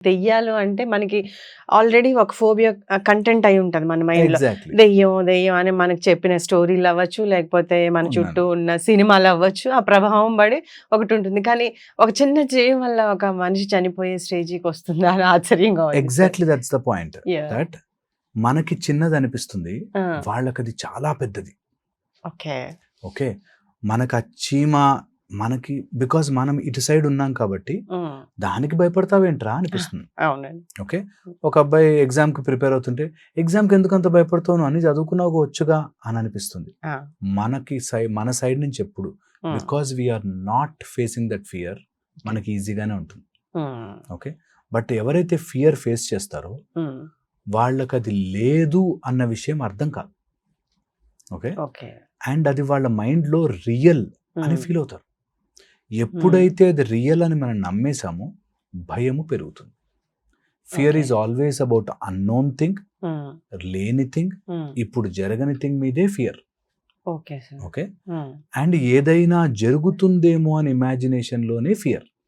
దెయ్యాలు అంటే మనకి ఆల్రెడీ ఒక ఫోబియా కంటెంట్ అయి ఉంటది మన మైండ్‌లో. ఎగ్జాక్ట్‌లీ. దెయ్యం, దెయ్యం అని మనకు చెప్పిన స్టోరీలు అవ్వచ్చు, లేకపోతే మన చుట్టూ ఉన్న సినిమాలు అవ్వచ్చు. ఆ ప్రభావం పడి ఒకటుంటుంది. కానీ ఒక చిన్న జీవి వల్ల ఒక మనిషి చనిపోయే స్టేజ్‌కి వస్తుందా అని ఆశ్చర్యంగా ఉంది sir. Exactly that's the point. Yeah! That మనకి చిన్నదనిపిస్తుంది. ఆ! వాళ్ళకది చాలా పెద్దది. ఓకే. ఓకే. మనకు ఆ చీమ మనకి బికాజ్ మనం ఇటు సైడ్ ఉన్నాం కాబట్టి హ్మ్. దానికి భయపడతావేంట్రా అనిపిస్తుంది. అవునండి. ఓకే. ఒక అబ్బాయి ఎగ్జామ్‌కి ప్రిపేర్ అవుతుంటే ఎగ్జామ్‌కి ఎందుకంత భయపడతావు అన్ని చదువుకున్నావు వచ్చుగా అని అనిపిస్తుంది. ఆ! మనకి మన సైడ్ నుంచి ఎప్పుడు hmm. Because we are not facing that fear మనకి ఈజీగానే ఉంటుంది. హ్మ్. ఓకే. బట్ ఎవరైతే ఫియర్ ఫేస్ చేస్తారో హ్మ్. వాళ్ళకి అది లేదు అన్న విషయం అర్థం కాదు. ఓకే. ఓకే. అండ్ అది వాళ్ళ మైండ్‌లో రియల్ అని హ్మ్. ఫీల్ అవుతారు. ఎప్పుడైతే అది రియల్ అని మనం నమ్మేసామో భయము పెరుగుతుంది. Fear okay. Is always about unknown thing, హ్మ్. లేని థింగ్, హ్మ్. ఇప్పుడు జరగని థింగ్ మీదే ఫియర్. Okay sir. ఓకే. హ్మ్. అండ్ ఏదైనా జరుగుతుందేమో అని ఇమాజినేషన్‌లోనే ఫియర్.